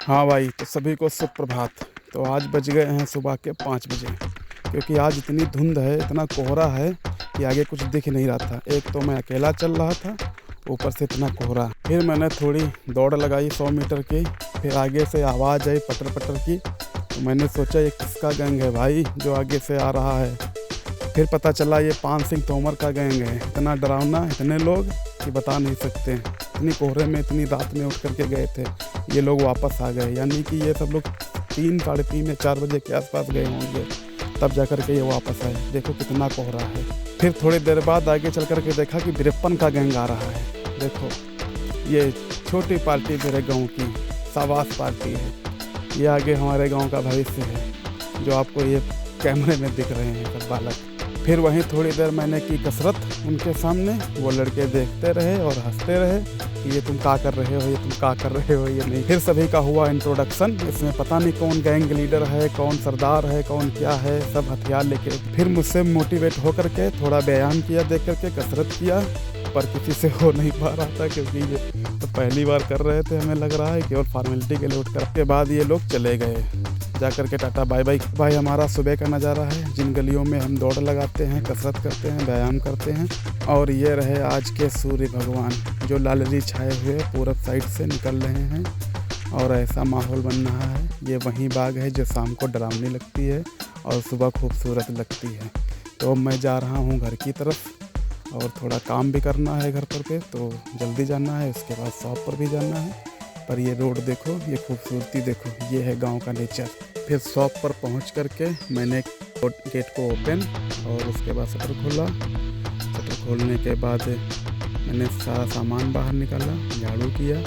हाँ भाई, तो सभी को सुप्रभात। तो आज बज गए हैं सुबह के 5 बजे, क्योंकि आज इतनी धुंध है, इतना कोहरा है कि आगे कुछ दिख नहीं रहा था। एक तो मैं अकेला चल रहा था, ऊपर से इतना कोहरा। फिर मैंने थोड़ी दौड़ लगाई 100 मीटर की। फिर आगे से आवाज़ आई पटर पटर की, तो मैंने सोचा ये किसका गैंग है भाई जो आगे से आ रहा है। फिर पता चला ये पान सिंह तोमर का गैंग है। इतना डरावना, इतने लोग कि बता नहीं सकते। इतनी कोहरे में इतनी रात में उठ करके गए थे, ये लोग वापस आ गए। यानी कि ये सब लोग 3, साढ़े 3 या 4 बजे के आसपास गए होंगे, तब जा कर के ये वापस आए। देखो कितना कोहरा है। फिर थोड़ी देर बाद आगे चल कर के देखा कि 53 का गैंग आ रहा है। देखो ये छोटी पार्टी मेरे गांव की शाबाश पार्टी है। ये आगे हमारे गांव का भविष्य है, जो आपको ये कैमरे में दिख रहे हैं सब बालक। फिर वहीं थोड़ी देर मैंने की कसरत उनके सामने। वो लड़के देखते रहे और हंसते रहे कि ये तुम क्या कर रहे हो, ये तुम क्या कर रहे हो, ये नहीं। फिर सभी का हुआ इंट्रोडक्शन। इसमें पता नहीं कौन गैंग लीडर है, कौन सरदार है, कौन क्या है, सब हथियार लेके। फिर मुझसे मोटिवेट होकर के थोड़ा व्यायाम किया, देख करके कसरत किया, पर किसी से हो नहीं पा रहा था, क्योंकि ये तो पहली बार कर रहे थे। हमें लग रहा है केवल फॉर्मेलिटी के लिए उठकर के बाद ये लोग चले गए। जाकर के टाटा बाय बाय। भाई हमारा सुबह का नज़ारा है, जिन गलियों में हम दौड़ लगाते हैं, कसरत करते हैं, व्यायाम करते हैं। और ये रहे आज के सूर्य भगवान, जो लालरी छाए हुए पूरब साइड से निकल रहे हैं। और ऐसा माहौल बन रहा है। ये वही बाग है जो शाम को डरावनी लगती है और सुबह खूबसूरत लगती है। तो मैं जा रहा हूँ घर की तरफ, और थोड़ा काम भी करना है घर पर पे, तो जल्दी जाना है। उसके बाद शॉप पर भी जाना है। पर ये रोड देखो, ये खूबसूरती देखो, ये है गांव का नेचर। फिर शॉप पर पहुंच करके मैंने गेट को ओपन, और उसके बाद शटर खोला। शटर खोलने के बाद मैंने सारा सामान बाहर निकाला, झाड़ू किया।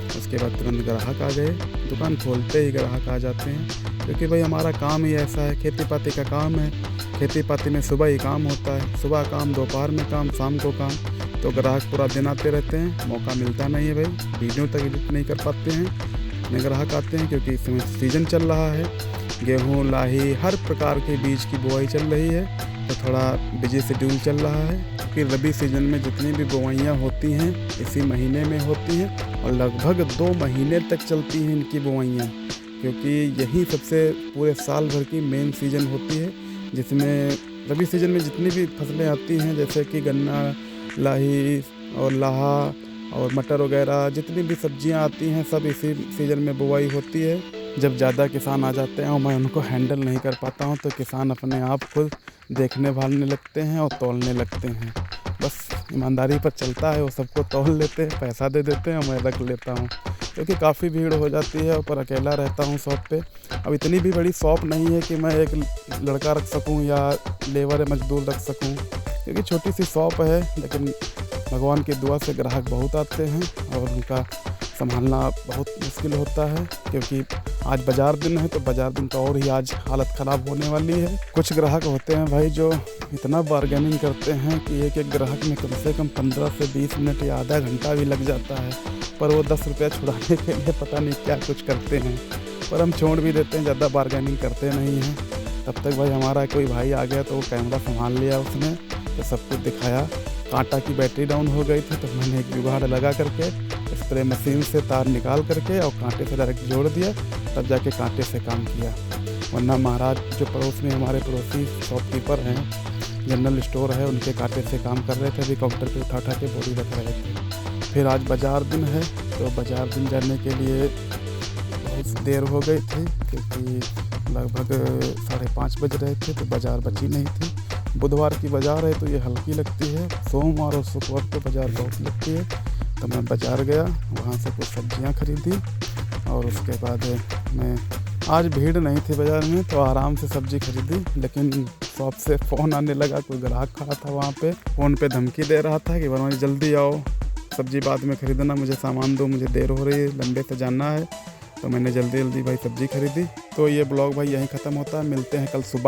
उसके बाद तुरंत ग्राहक आ गए। दुकान खोलते ही ग्राहक आ जाते हैं, क्योंकि भाई हमारा काम ही ऐसा है, खेती पाती का काम है। खेती पाती में सुबह ही काम होता है, सुबह काम, दोपहर में काम, शाम को काम। तो ग्राहक पूरा दिन आते रहते हैं, मौका मिलता नहीं है भाई, वीडियो तक एडिट नहीं कर पाते हैं। इतने ग्राहक आते हैं क्योंकि इस समय सीज़न चल रहा है। गेहूँ, लाही, हर प्रकार के बीज की बुआई चल रही है, तो थोड़ा बिजी शेड्यूल चल रहा है। क्योंकि रबी सीजन में जितनी भी बुआइयाँ होती हैं इसी महीने में होती हैं, और लगभग 2 महीने तक चलती हैं इनकी बुआइयाँ, क्योंकि यही सबसे पूरे साल भर की मेन सीजन होती है। जिसमें रबी सीजन में जितनी भी फसलें आती हैं, जैसे कि गन्ना, लाही और लाहा और मटर वगैरह, जितनी भी सब्जियां आती हैं सब इसी सीज़न में बुआई होती है। जब ज़्यादा किसान आ जाते हैं और मैं उनको हैंडल नहीं कर पाता हूं, तो किसान अपने आप खुद देखने भालने लगते हैं और तौलने लगते हैं। बस ईमानदारी पर चलता है, वो सबको तौल लेते हैं, पैसा दे देते हैं, मैं रख लेता हूँ। क्योंकि काफ़ी भीड़ हो जाती है, ऊपर अकेला रहता हूँ शॉप पे। अब इतनी भी बड़ी शॉप नहीं है कि मैं एक लड़का रख सकूँ या लेबर मजदूर रख सकूँ, क्योंकि छोटी सी शॉप है। लेकिन भगवान की दुआ से ग्राहक बहुत आते हैं और उनका संभालना बहुत मुश्किल होता है, क्योंकि आज बाज़ार दिन है, तो बाज़ार दिन तो और ही आज हालत ख़राब होने वाली है। कुछ ग्राहक होते हैं भाई जो इतना बार्गेनिंग करते हैं कि एक एक ग्राहक में कम से कम 15 से 20 मिनट या आधा घंटा भी लग जाता है, पर वो 10 रुपया छुड़ाने के लिए पता नहीं क्या कुछ करते हैं। पर हम छोड़ भी देते हैं, ज़्यादा बार्गेनिंग करते नहीं हैं। तब तक भाई हमारा कोई भाई आ गया, तो वो कैमरा संभाल लिया उसने, तो सब कुछ दिखाया। कांटा की बैटरी डाउन हो गई थी, तो मैंने एक जुगाड़ लगा करके स्प्रे मशीन से तार निकाल करके और कांटे से डायरेक्ट जोड़ दिया, तब जाके कांटे से काम किया। वरना महाराज जो पड़ोस में हमारे पड़ोसी शॉपकीपर हैं, जनरल स्टोर है, उनके कांटे से काम कर रहे थे। अभी काउंटर पे उठा के बोरी रख रहे थे। फिर आज बाज़ार दिन है, तो बाज़ार दिन जाने के लिए बहुत देर हो गई थी, क्योंकि लगभग 5:30 बज रहे थे, तो बाज़ार बची नहीं थी। बुधवार की बाज़ार है तो ये हल्की लगती है, सोमवार और शुक्रवार को बाज़ार बहुत लगती है। तो मैं बाज़ार गया, वहाँ से कुछ सब्जियाँ खरीदी, और उसके बाद मैं आज भीड़ नहीं थी बाज़ार में, तो आराम से सब्ज़ी खरीदी। लेकिन शॉप से फ़ोन आने लगा, कोई ग्राहक खड़ा था वहाँ पे, फ़ोन पे धमकी दे रहा था कि भरवानी जल्दी आओ, सब्ज़ी बाद में खरीदना, मुझे सामान दो, मुझे देर हो रही है, लंबे से जाना है। तो मैंने जल्दी जल्दी भाई सब्ज़ी खरीदी। तो ये ब्लॉग भाई यहीं ख़त्म होता है, मिलते हैं कल सुबह।